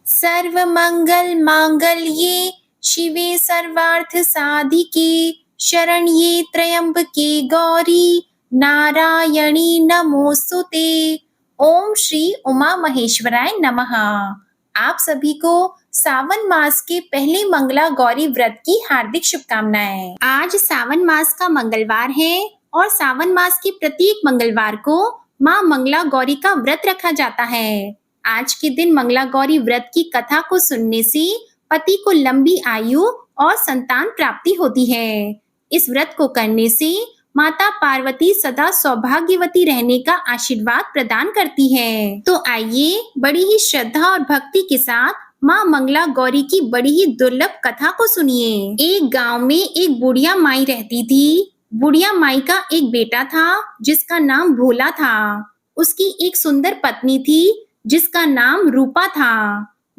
सर्वमंगल मांगल्ये शिवे सर्वार्थ साधिके शरण्ये त्र्यंबके गौरी नारायणी नमोस्तुते। ओम श्री उमा महेश्वराय नमः। आप सभी को सावन मास के पहले मंगला गौरी व्रत की हार्दिक शुभकामनाएं। आज सावन मास का मंगलवार है और सावन मास के प्रत्येक मंगलवार को माँ मंगला गौरी का व्रत रखा जाता है। आज के दिन मंगला गौरी व्रत की कथा को सुनने से पति को लंबी आयु और संतान प्राप्ति होती है। इस व्रत को करने से माता पार्वती सदा सौभाग्यवती रहने का आशीर्वाद प्रदान करती है। तो आइए बड़ी ही श्रद्धा और भक्ति के साथ माँ मंगला गौरी की बड़ी ही दुर्लभ कथा को सुनिए। एक गांव में एक बुढ़िया माई रहती थी। बुढ़िया माई का एक बेटा था जिसका नाम भोला था। उसकी एक सुंदर पत्नी थी जिसका नाम रूपा था।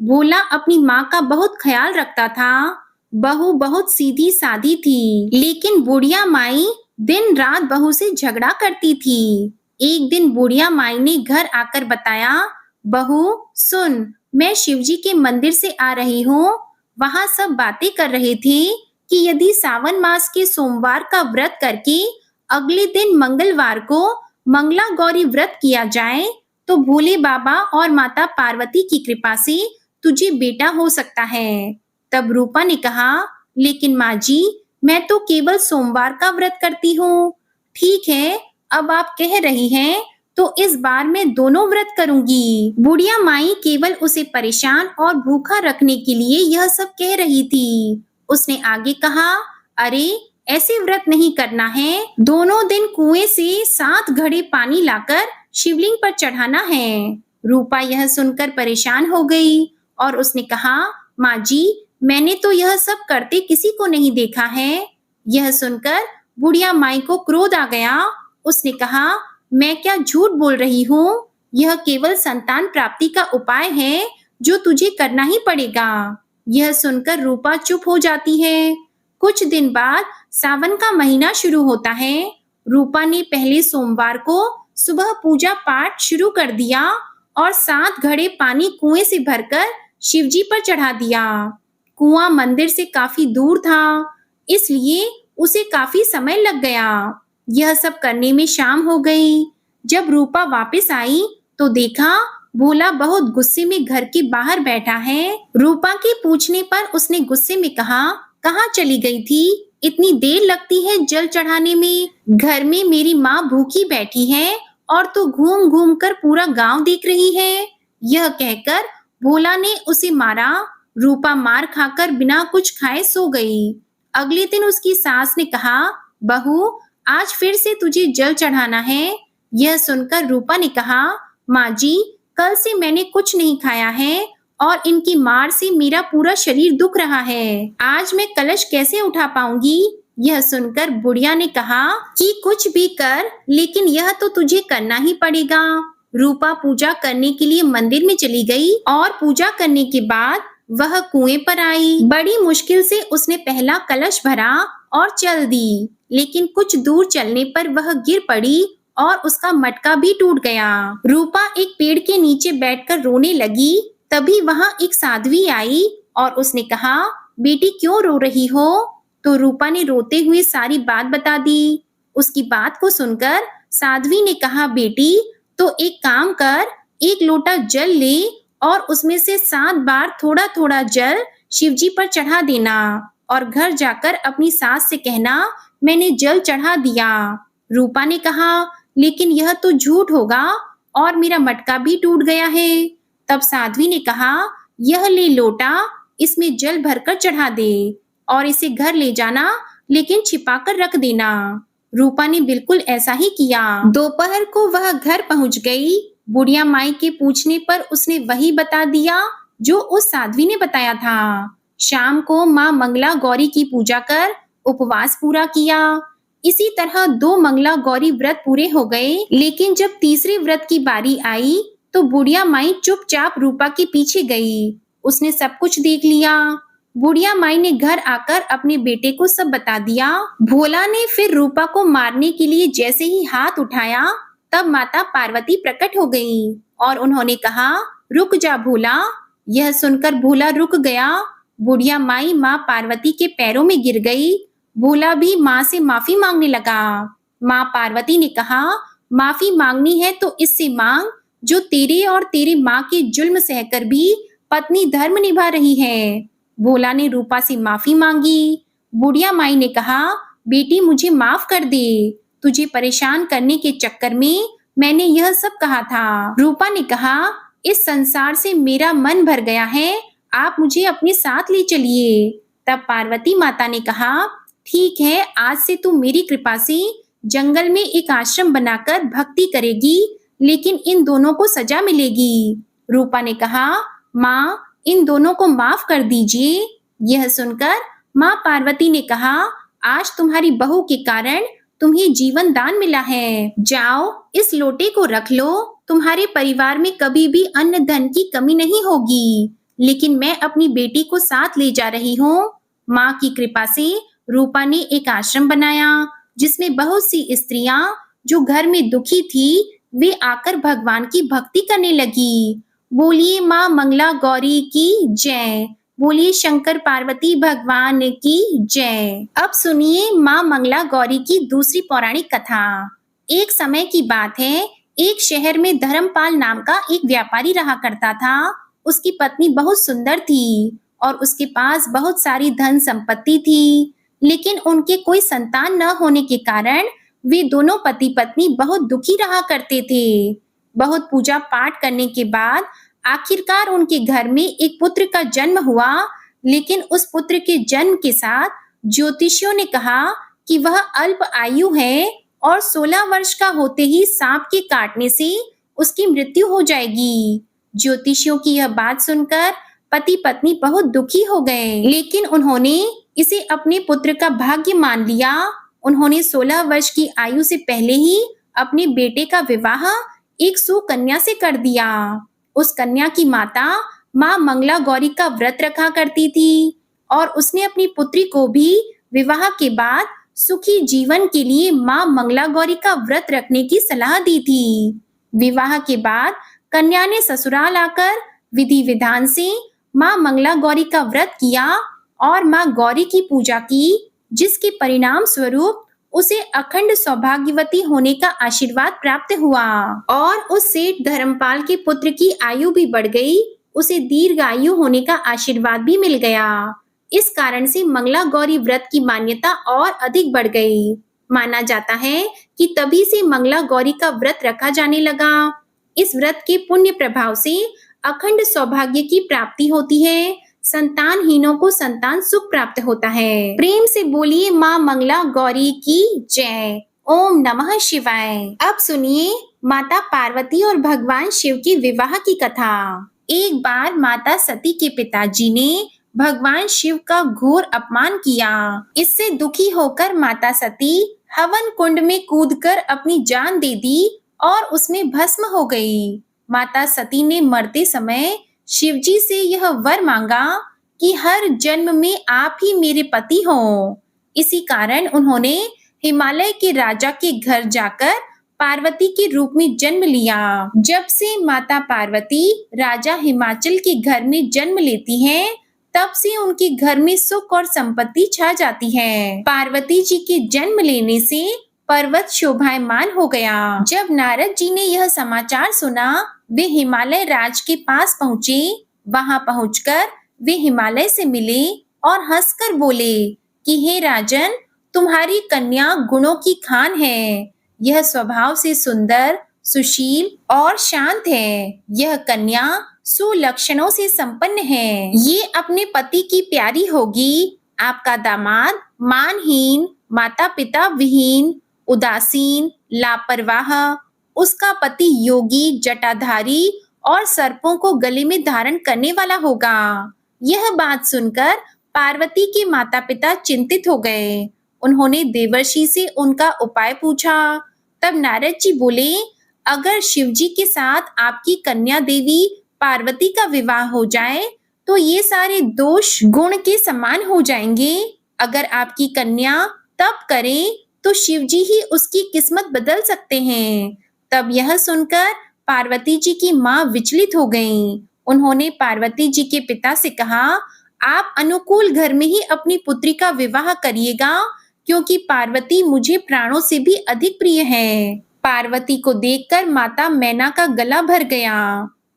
भोला अपनी माँ का बहुत ख्याल रखता था। बहू बहुत सीधी सादी थी, लेकिन बुढ़िया माई दिन रात बहू से झगड़ा करती थी। एक दिन बुढ़िया माई ने घर आकर बताया, बहू सुन, मैं शिवजी के मंदिर से आ रही हूँ। वहाँ सब बातें कर रहे थे कि यदि सावन मास के सोमवार का व्रत करके अगले दिन मंगलवार को मंगला गौरी व्रत किया जाए तो भोले बाबा और माता पार्वती की कृपा से तुझे बेटा हो सकता है। तब रूपा ने कहा, लेकिन माँ जी, मैं तो केवल सोमवार का व्रत करती हूँ। ठीक है, अब आप कह रही हैं तो इस बार मैं दोनों व्रत करूंगी। बुढ़िया माई केवल उसे परेशान और भूखा रखने के लिए यह सब कह रही थी। उसने आगे कहा, अरे ऐसे व्रत नहीं करना है। दोनों दिन कुएं से 7 घड़े पानी लाकर शिवलिंग पर चढ़ाना है। रूपा यह सुनकर परेशान हो गई और उसने कहा, माँ जी, मैंने तो यह सब करते किसी को नहीं देखा है। यह सुनकर बुढ़िया माई को क्रोध आ गया। उसने कहा, मैं क्या झूठ बोल रही हूँ? यह केवल संतान प्राप्ति का उपाय है जो तुझे करना ही पड़ेगा। यह सुनकर रूपा चुप हो जाती है। कुछ दिन बाद सावन का महीना शुरू होता है। रूपा ने पहले सोमवार को सुबह पूजा पाठ शुरू कर दिया और 7 घड़े पानी कुएं से भरकर शिवजी पर चढ़ा दिया। कुआं मंदिर से काफी दूर था, इसलिए उसे काफी समय लग गया। यह सब करने में शाम हो गई। जब रूपा वापस आई तो देखा भोला बहुत गुस्से में घर के बाहर बैठा है। रूपा के पूछने पर उसने गुस्से में कहा, कहाँ चली गई थी? इतनी देर लगती है जल चढ़ाने में। घर में मेरी माँ भूखी बैठी है और तू घूम घूम कर पूरा गांव देख रही है। यह कहकर भोला ने उसे मारा। रूपा मार खाकर बिना कुछ खाए सो गई। अगले दिन उसकी सास ने कहा, बहू आज फिर से तुझे जल चढ़ाना है। यह सुनकर रूपा ने कहा, माँ जी, कल से मैंने कुछ नहीं खाया है और इनकी मार से मेरा पूरा शरीर दुख रहा है। आज मैं कलश कैसे उठा पाऊंगी? यह सुनकर बुढ़िया ने कहा कि कुछ भी कर, लेकिन यह तो तुझे करना ही पड़ेगा। रूपा पूजा करने के लिए मंदिर में चली गई और पूजा करने के बाद वह कुएं पर आई। बड़ी मुश्किल से उसने पहला कलश भरा और चल दी, लेकिन कुछ दूर चलने पर वह गिर पड़ी और उसका मटका भी टूट गया। रूपा एक पेड़ के नीचे बैठकर रोने लगी। तभी वहां एक साध्वी आई और उसने कहा, बेटी क्यों रो रही हो? तो रूपा ने रोते हुए सारी बात बता दी। उसकी बात को सुनकर साध्वी ने कहा, बेटी तो एक काम कर, एक लोटा जल ले और उसमें से 7 बार थोड़ा थोड़ा जल शिवजी पर चढ़ा देना और घर जाकर अपनी सास से कहना, मैंने जल चढ़ा दिया। रूपा ने कहा, लेकिन यह तो झूठ होगा और मेरा मटका भी टूट गया है। तब साध्वी ने कहा, यह ले लोटा, इसमें जल भरकर चढ़ा दे और इसे घर ले जाना, लेकिन छिपाकर रख देना। रूपा ने बिल्कुल ऐसा ही किया। दोपहर को वह घर पहुंच गई। बुढ़िया माई के पूछने पर उसने वही बता दिया जो उस साध्वी ने बताया था। शाम को माँ मंगला गौरी की पूजा कर उपवास पूरा किया। इसी तरह 2 मंगला गौरी व्रत पूरे हो गए, लेकिन जब तीसरे व्रत की बारी आई तो बुढ़िया माई चुपचाप रूपा के पीछे गई। उसने सब कुछ देख लिया। बुढ़िया माई ने घर आकर अपने बेटे को सब बता दिया। भोला ने फिर रूपा को मारने के लिए जैसे ही हाथ उठाया, तब माता पार्वती प्रकट हो गई और उन्होंने कहा, रुक जा भोला, यह सुनकर भोला रुक गया। बुढ़िया माई माँ पार्वती के पैरों में गिर गई। भोला भी माँ से माफी मांगने लगा। माँ पार्वती ने कहा, माफी मांगनी है तो इससे मांग जो तेरे और तेरी माँ के जुल्म सहकर भी पत्नी धर्म निभा रही है। भोला ने रूपा से माफी मांगी। बुढ़िया माई ने कहा, बेटी मुझे माफ कर दे, तुझे परेशान करने के चक्कर में मैंने यह सब कहा था। रूपा ने कहा, इस संसार से मेरा मन भर गया है, आप मुझे अपने साथ ले चलिए। तब पार्वती माता ने कहा, ठीक है, आज से तू मेरी कृपा से जंगल में एक आश्रम बनाकर भक्ति करेगी, लेकिन इन दोनों को सजा मिलेगी। रूपा ने कहा, माँ इन दोनों को माफ कर दीजिए। यह सुनकर माँ पार्वती ने कहा, आज तुम्हारी बहू के कारण तुम्हें जीवन दान मिला है। जाओ इस लोटे को रख लो, तुम्हारे परिवार में कभी भी अन्न धन की कमी नहीं होगी। लेकिन मैं अपनी बेटी को साथ ले जा रही हूँ। माँ की कृपा से रूपा ने एक आश्रम बनाया जिसमें बहुत सी स्त्रियां जो घर में दुखी थी वे आकर भगवान की भक्ति करने लगी। बोलिए माँ मंगला गौरी की जय। बोलिए शंकर पार्वती भगवान की जय। अब सुनिए माँ मंगला गौरी की दूसरी पौराणिक कथा। एक समय की बात है, एक शहर में धर्मपाल नाम का एक व्यापारी रहा करता था। उसकी पत्नी बहुत सुंदर थी और उसके पास बहुत सारी धन संपत्ति थी, लेकिन उनके कोई संतान न होने के कारण वे दोनों पति पत्नी बहुत दुखी रहा करते थे। बहुत पूजा पाठ करने के बाद आखिरकार उनके घर में एक पुत्र का जन्म हुआ, लेकिन उस पुत्र के जन्म के साथ ज्योतिषियों ने कहा कि वह अल्प आयु है और 16 वर्ष का होते ही सांप के काटने से उसकी मृत्यु हो जाएगी। ज्योतिषियों की यह बात सुनकर पति पत्नी बहुत दुखी हो गए, लेकिन उन्होंने इसे अपने पुत्र का भाग्य मान लिया। उन्होंने 16 वर्ष की आयु से पहले ही अपने बेटे का विवाह एक सुकन्या से कर दिया। उस कन्या की माता माँ मंगला गौरी का व्रत रखा करती थी और उसने अपनी पुत्री को भी विवाह के बाद सुखी जीवन के लिए माँ मंगला गौरी का व्रत रखने की सलाह दी थी। विवाह के बाद कन्या ने ससुराल आकर विधि विधान से माँ मंगला गौरी का व्रत किया और माँ गौरी की पूजा की, जिसके परिणाम स्वरूप उसे अखंड सौभाग्यवती होने का आशीर्वाद प्राप्त हुआ और उस सेठ धर्मपाल के पुत्र की आयु भी बढ़ गई। उसे दीर्घायु होने का आशीर्वाद भी मिल गया। इस कारण से मंगला गौरी व्रत की मान्यता और अधिक बढ़ गई। माना जाता है कि तभी से मंगला गौरी का व्रत रखा जाने लगा। इस व्रत के पुण्य प्रभाव से अखंड सौभाग्य की प्राप्ति होती है। संतानहीनों को संतान सुख प्राप्त होता है। प्रेम से बोलिए माँ मंगला गौरी की जय। ओम नमः शिवाय। अब सुनिए माता पार्वती और भगवान शिव की विवाह की कथा। एक बार माता सती के पिताजी ने भगवान शिव का घोर अपमान किया। इससे दुखी होकर माता सती हवन कुंड में कूदकर अपनी जान दे दी और उसमें भस्म हो गई। माता सती ने मरते समय शिवजी से यह वर मांगा कि हर जन्म में आप ही मेरे पति हों। इसी कारण उन्होंने हिमालय के राजा के घर जाकर पार्वती के रूप में जन्म लिया। जब से माता पार्वती राजा हिमाचल के घर में जन्म लेती हैं, तब से उनके घर में सुख और संपत्ति छा जाती है। पार्वती जी के जन्म लेने से पर्वत शोभायमान हो गया। जब नारद जी ने यह समाचार सुना, वे हिमालय राज के पास पहुँचे। वहां पहुंचकर वे हिमालय से मिले और हंसकर बोले कि हे राजन, तुम्हारी कन्या गुणों की खान है। यह स्वभाव से सुंदर, सुशील और शांत है। यह कन्या सुलक्षणों से संपन्न है। ये अपने पति की प्यारी होगी। आपका दामाद मानहीन, माता पिता विहीन, उदासीन, लापरवाह, उसका पति योगी, जटाधारी और सर्पों को गले में धारण करने वाला होगा। यह बात सुनकर पार्वती के माता पिता चिंतित हो गए। उन्होंने देवर्षि से उनका उपाय पूछा। तब नारद जी बोले, अगर शिवजी के साथ आपकी कन्या देवी पार्वती का विवाह हो जाए तो ये सारे दोष गुण के समान हो जाएंगे। अगर आपकी कन्या तप करे तो शिवजी ही उसकी किस्मत बदल सकते हैं। तब यह सुनकर पार्वती जी की माँ विचलित हो गईं। उन्होंने पार्वती जी के पिता से कहा, आप अनुकूल घर में ही अपनी पुत्री का विवाह करिएगा, क्योंकि पार्वती मुझे प्राणों से भी अधिक प्रिय है। पार्वती को देखकर माता मैना का गला भर गया।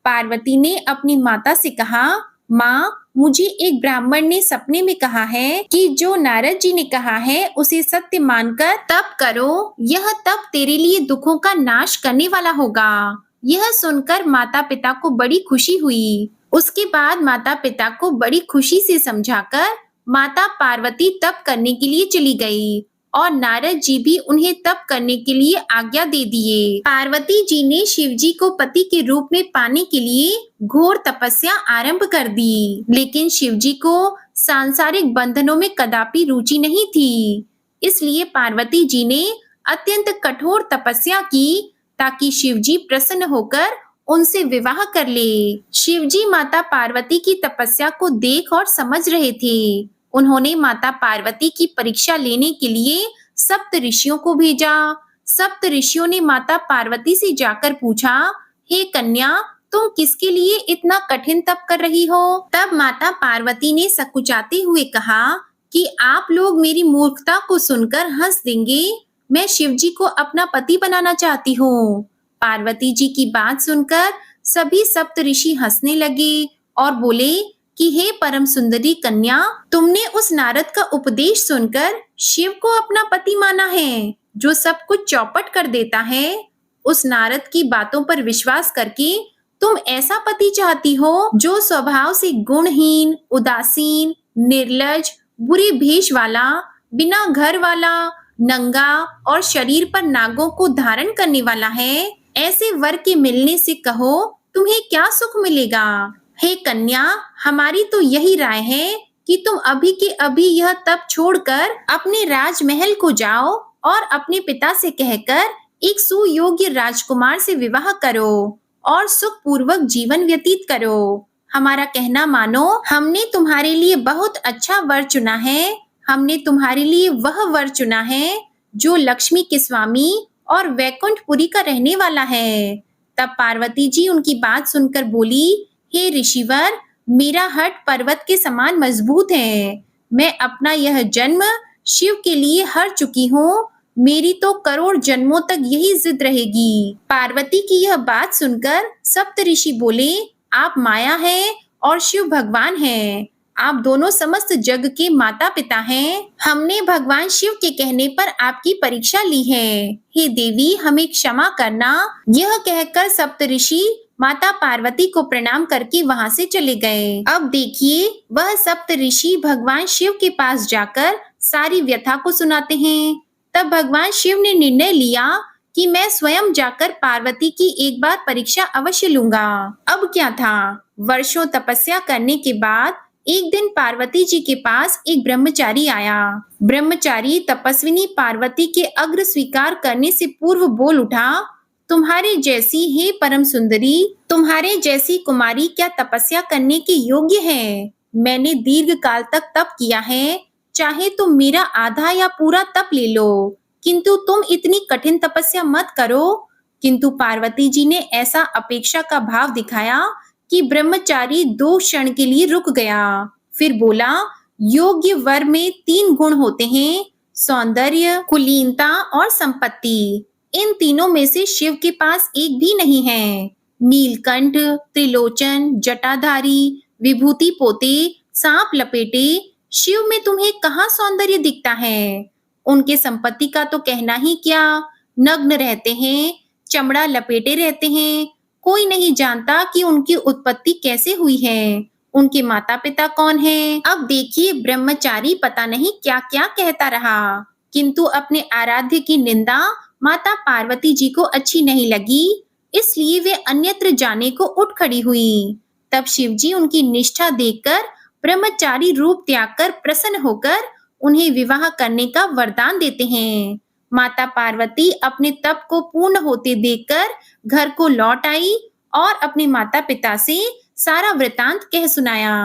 पार्वती ने अपनी माता से कहा, माँ, मुझे एक ब्राह्मण ने सपने में कहा है कि जो नारद जी ने कहा है उसे सत्य मानकर तप करो, यह तप तेरे लिए दुखों का नाश करने वाला होगा। यह सुनकर माता पिता को बड़ी खुशी हुई। उसके बाद माता पिता को बड़ी खुशी से समझाकर माता पार्वती तप करने के लिए चली गई और नारद जी भी उन्हें तप करने के लिए आज्ञा दे दिए। पार्वती जी ने शिव जी को पति के रूप में पाने के लिए घोर तपस्या आरंभ कर दी, लेकिन शिव जी को सांसारिक बंधनों में कदापि रुचि नहीं थी। इसलिए पार्वती जी ने अत्यंत कठोर तपस्या की ताकि शिव जी प्रसन्न होकर उनसे विवाह कर ले। शिव जी माता पार्वती की तपस्या को देख और समझ रहे थे। उन्होंने माता पार्वती की परीक्षा लेने के लिए सप्त ऋषियों को भेजा। सप्त ऋषियों ने माता पार्वती से जाकर पूछा, हे कन्या, तुम किसके लिए इतना कठिन तप कर रही हो? तब माता पार्वती ने सकुचाते हुए कहा कि आप लोग मेरी मूर्खता को सुनकर हंस देंगे। मैं शिव जी को अपना पति बनाना चाहती हूँ। पार्वती जी की बात सुनकर सभी सप्त ऋषि हंसने लगे और बोले कि हे परम सुंदरी कन्या, तुमने उस नारद का उपदेश सुनकर शिव को अपना पति माना है, जो सब कुछ चौपट कर देता है। उस नारद की बातों पर विश्वास करके तुम ऐसा पति चाहती हो जो स्वभाव से गुणहीन, उदासीन, निर्लज, बुरी भेष वाला, बिना घर वाला, नंगा और शरीर पर नागों को धारण करने वाला है। ऐसे वर के मिलने से कहो तुम्हें क्या सुख मिलेगा? हे कन्या, हमारी तो यही राय है कि तुम अभी के अभी यह तप छोड़कर अपने राजमहल को जाओ और अपने पिता से कहकर एक सुयोग्य राजकुमार से विवाह करो और सुखपूर्वक जीवन व्यतीत करो। हमारा कहना मानो, हमने तुम्हारे लिए बहुत अच्छा वर चुना है। हमने तुम्हारे लिए वह वर चुना है जो लक्ष्मी के स्वामी और वैकुंठपुरी का रहने वाला है। तब पार्वती जी उनकी बात सुनकर बोली, हे ऋषिवर, मेरा हट पर्वत के समान मजबूत है। मैं अपना यह जन्म शिव के लिए हर चुकी हूँ। मेरी तो करोड़ जन्मों तक यही जिद रहेगी। पार्वती की यह बात सुनकर सप्त ऋषि बोले, आप माया हैं और शिव भगवान हैं। आप दोनों समस्त जग के माता पिता हैं। हमने भगवान शिव के कहने पर आपकी परीक्षा ली है। हे देवी, हमें क्षमा करना। यह कहकर सप्त ऋषि माता पार्वती को प्रणाम करके वहां से चले गए। अब देखिए, वह सप्त ऋषि भगवान शिव के पास जाकर सारी व्यथा को सुनाते हैं। तब भगवान शिव ने निर्णय लिया कि मैं स्वयं जाकर पार्वती की एक बार परीक्षा अवश्य लूंगा। अब क्या था, वर्षों तपस्या करने के बाद एक दिन पार्वती जी के पास एक ब्रह्मचारी आया। ब्रह्मचारी तपस्विनी पार्वती के अग्र स्वीकार करने से पूर्व बोल उठा, तुम्हारे जैसी हे परम सुंदरी, तुम्हारे जैसी कुमारी क्या तपस्या करने के योग्य है? मैंने दीर्घ काल तक तप किया है, चाहे तुम मेरा आधा या पूरा तप ले लो, किंतु तुम इतनी कठिन तपस्या मत करो। किंतु पार्वती जी ने ऐसा अपेक्षा का भाव दिखाया कि ब्रह्मचारी 2 क्षण के लिए रुक गया। फिर बोला, योग्य वर में 3 गुण होते हैं, सौंदर्य, कुलीनता और संपत्ति। इन तीनों में से शिव के पास एक भी नहीं है। नीलकंठ, त्रिलोचन, जटाधारी, विभूति पोते, सांप लपेटे, शिव में तुम्हें कहाँ सौंदर्य दिखता है? उनके संपत्ति का तो कहना ही क्या, नग्न रहते हैं, चमड़ा लपेटे रहते हैं। कोई नहीं जानता कि उनकी उत्पत्ति कैसे हुई है, उनके माता पिता कौन हैं। अब देखिए, ब्रह्मचारी पता नहीं क्या क्या कहता रहा, किंतु अपने आराध्य की निंदा माता पार्वती जी को अच्छी नहीं लगी, इसलिए वे अन्यत्र जाने को उठ खड़ी हुई। तब शिव जी उनकी निष्ठा देखकर ब्रह्मचारी रूप त्याग कर प्रसन्न होकर उन्हें विवाह करने का वरदान देते हैं। माता पार्वती अपने तप को पूर्ण होते देखकर घर को लौट आई और अपने माता पिता से सारा वृतांत कह सुनाया।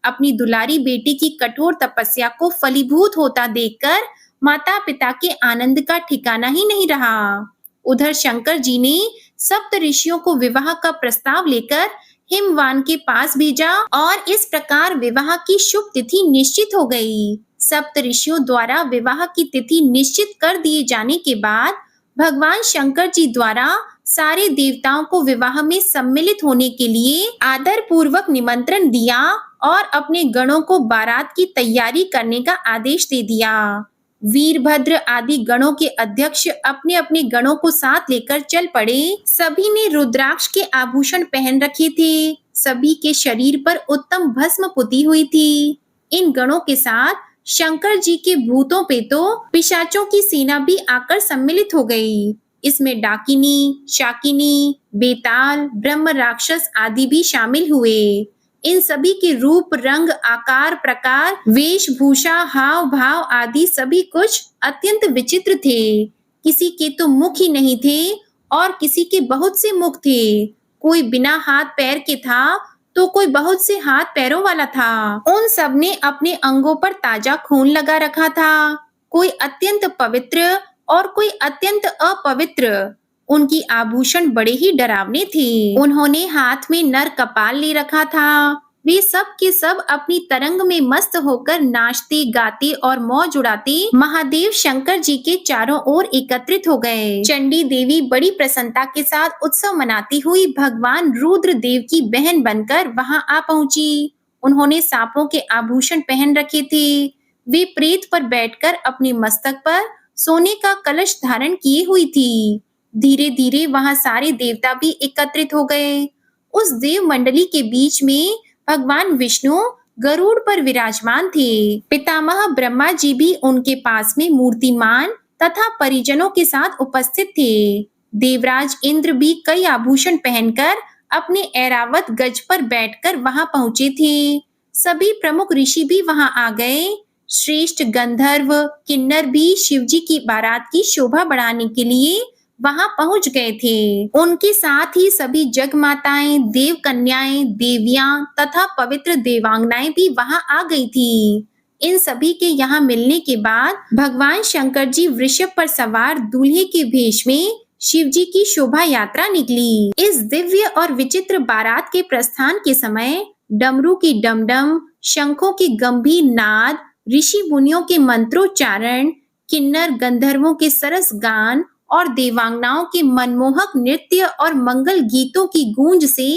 अपनी दुलारी बेटी की कठोर तपस्या को फलीभूत होता देखकर माता पिता के आनंद का ठिकाना ही नहीं रहा। उधर शंकर जी ने सप्त ऋषियों को विवाह का प्रस्ताव लेकर हिमवान के पास भेजा और इस प्रकार विवाह की शुभ तिथि निश्चित हो गई। सप्त ऋषियों द्वारा विवाह की तिथि निश्चित कर दिए जाने के बाद भगवान शंकर जी द्वारा सारे देवताओं को विवाह में सम्मिलित होने के लिए आदर पूर्वक निमंत्रण दिया और अपने गणों को बारात की तैयारी करने का आदेश दे दिया। वीरभद्र आदि गणों के अध्यक्ष अपने अपने गणों को साथ लेकर चल पड़े। सभी ने रुद्राक्ष के आभूषण पहन रखे थे। सभी के शरीर पर उत्तम भस्म पुती हुई थी। इन गणों के साथ शंकर जी के भूतों पे तो पिशाचों की सेना भी आकर सम्मिलित हो गई। इसमें डाकिनी, शाकिनी, बेताल, ब्रह्म राक्षस आदि भी शामिल हुए। इन सभी के रूप, रंग, आकार, प्रकार, वेशभूषा, हाव भाव आदि सभी कुछ अत्यंत विचित्र थे। किसी के तो मुख ही नहीं थे और किसी के बहुत से मुख थे। कोई बिना हाथ पैर के था तो कोई बहुत से हाथ पैरों वाला था। उन सब ने अपने अंगों पर ताजा खून लगा रखा था। कोई अत्यंत पवित्र और कोई अत्यंत अपवित्र। उनकी आभूषण बड़े ही डरावने थे। उन्होंने हाथ में नर कपाल ले रखा था। वे सब के सब अपनी तरंग में मस्त होकर नाचते, गाते और मौज उड़ाते महादेव शंकर जी के चारों ओर एकत्रित हो गए। चंडी देवी बड़ी प्रसन्नता के साथ उत्सव मनाती हुई भगवान रुद्र देव की बहन बनकर वहां आ पहुंची। उन्होंने सांपों के आभूषण पहन रखे थे। वे प्रेत पर बैठकर अपने मस्तक पर सोने का कलश धारण किए हुई थी। धीरे धीरे वहां सारे देवता भी एकत्रित हो गए। उस देव मंडली के बीच में भगवान विष्णु गरुड़ पर विराजमान थे। पितामह ब्रह्मा जी भी उनके पास में मूर्तिमान तथा परिजनों के साथ उपस्थित थे। देवराज इंद्र भी कई आभूषण पहनकर अपने ऐरावत गज पर बैठकर वहां पहुंचे थे। सभी प्रमुख ऋषि भी वहां आ गए। श्रेष्ठ गंधर्व, किन्नर भी शिवजी की बारात की शोभा बढ़ाने के लिए वहां पहुंच गए थे। उनके साथ ही सभी जगमाताएं, देव कन्याएं, देवियां तथा पवित्र देवांगनाएं भी वहां आ गई थी। इन सभी के यहाँ मिलने के बाद भगवान शंकर जी वृषभ पर सवार दूल्हे के भेष में शिव जी की शोभा यात्रा निकली। इस दिव्य और विचित्र बारात के प्रस्थान के समय डमरू की डमडम, शंखों के गंभीर नाद, ऋषि मुनियों के मंत्रोच्चारण, किन्नर गंधर्वों के सरस गान और देवांगनाओं के मनमोहक नृत्य और मंगल गीतों की गूंज से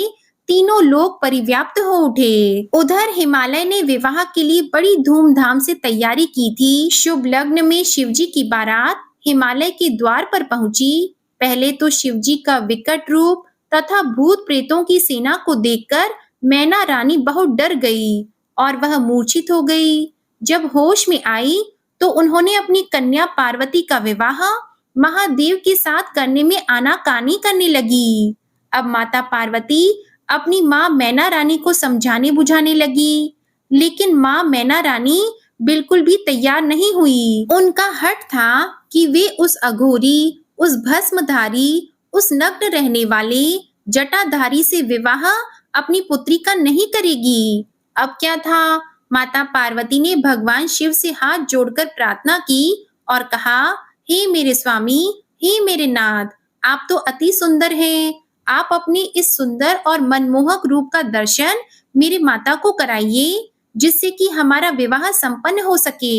तीनों लोग परिव्याप्त हो उठे। उधर हिमालय ने विवाह के लिए बड़ी धूमधाम से तैयारी की थी। शुभ लग्न में शिवजी की बारात हिमालय के द्वार पर पहुंची। पहले तो शिवजी का विकट रूप तथा भूत प्रेतों की सेना को देखकर मैना रानी बहुत डर गई और वह मूर्छित हो गई। जब होश में आई तो उन्होंने अपनी कन्या पार्वती का विवाह महादेव के साथ करने में आनाकानी करने लगी। अब माता पार्वती अपनी माँ मैना रानी को समझाने बुझाने लगी, लेकिन माँ मैना रानी बिल्कुल भी तैयार नहीं हुई। उनका हठ था कि वे उस अघोरी, उस भस्मधारी, उस नग्न रहने वाले जटाधारी से विवाह अपनी पुत्री का नहीं करेगी। अब क्या था, माता पार्वती ने भगवान शिव से हाथ जोड़कर प्रार्थना की और कहा, हे मेरे स्वामी, हे मेरे नाथ, आप तो अति सुंदर हैं। आप अपने इस सुंदर और मनमोहक रूप का दर्शन मेरी माता को कराइए, जिससे कि हमारा विवाह संपन्न हो सके।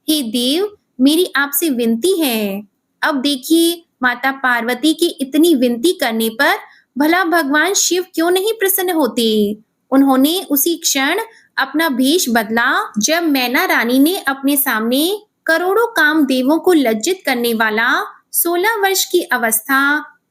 हे देव, मेरी आपसे विनती है। अब देखिए, माता पार्वती की इतनी विनती करने पर भला भगवान शिव क्यों नहीं प्रसन्न होते। उन्होंने उसी क्षण अपना भेष बदला। जब मैना रानी ने अपने सामने करोड़ों कामदेवों को लज्जित करने वाला 16 वर्ष की अवस्था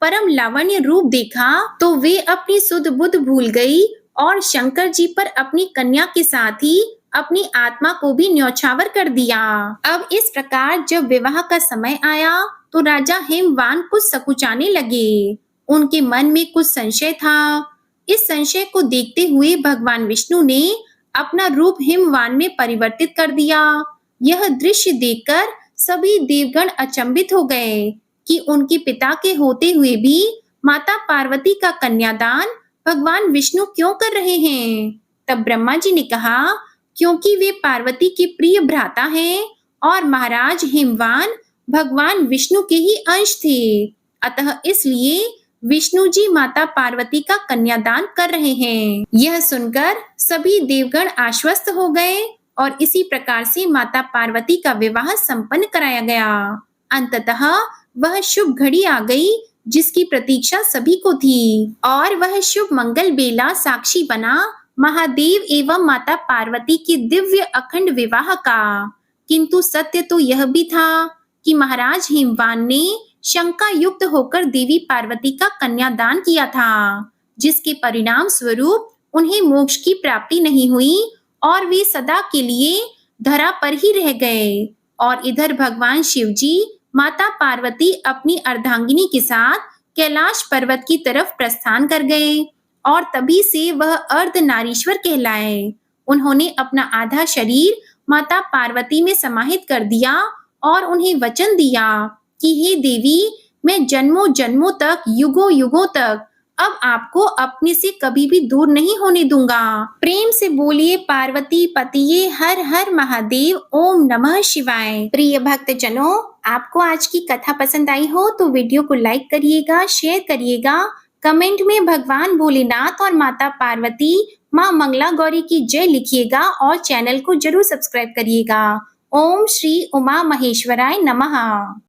परम लावण्य रूप देखा तो वे अपनी सुध बुध भूल गई और शंकर जी पर अपनी कन्या के साथ ही अपनी आत्मा को भी न्यौछावर कर दिया। अब इस प्रकार जब विवाह का समय आया तो राजा हिमवान कुछ सकुचाने लगे। उनके मन में कुछ संशय था। इस संशय को देखते हुए भगवान विष्णु ने अपना रूप हिमवान में परिवर्तित कर दिया। यह दृश्य देखकर सभी देवगण अचंभित हो गए कि उनके पिता के होते हुए भी माता पार्वती का कन्यादान भगवान विष्णु क्यों कर रहे हैं। तब ब्रह्मा जी ने कहा, क्योंकि वे पार्वती के प्रिय भ्राता हैं और महाराज हिमवान भगवान विष्णु के ही अंश थे, अतः इसलिए विष्णु जी माता पार्वती का कन्यादान कर रहे हैं। यह सुनकर सभी देवगण आश्वस्त हो गए और इसी प्रकार से माता पार्वती का विवाह संपन्न कराया गया। अंततः वह शुभ घड़ी आ गई जिसकी प्रतीक्षा सभी को थी और वह शुभ मंगल बेला साक्षी बना महादेव एवं माता पार्वती के दिव्य अखंड विवाह का। किंतु सत्य तो यह भी था कि महाराज हिमवान ने शंका युक्त होकर देवी पार्वती का कन्यादान किया था, जिसके परिणाम स्वरूप उन्हें मोक्ष की प्राप्ति नहीं हुई और वे सदा के लिए धरा पर ही रह गए। और इधर भगवान शिव जी माता पार्वती अपनी अर्धांगिनी के साथ कैलाश पर्वत की तरफ प्रस्थान कर गए और तभी से वह अर्धनारीश्वर कहलाए। उन्होंने अपना आधा शरीर माता पार्वती में समाहित कर दिया और उन्हें वचन दिया कि हे देवी, मैं जन्मों जन्मों तक, युगों युगों तक अब आपको अपने से कभी भी दूर नहीं होने दूंगा। प्रेम से बोलिए पार्वती पतिये हर हर महादेव, ओम नमः शिवाय। प्रिय भक्तजनों, आपको आज की कथा पसंद आई हो तो वीडियो को लाइक करिएगा, शेयर करिएगा, कमेंट में भगवान भोलेनाथ और माता पार्वती माँ मंगला गौरी की जय लिखिएगा और चैनल को जरूर सब्सक्राइब करिएगा। ओम श्री उमा महेश्वराय नमः।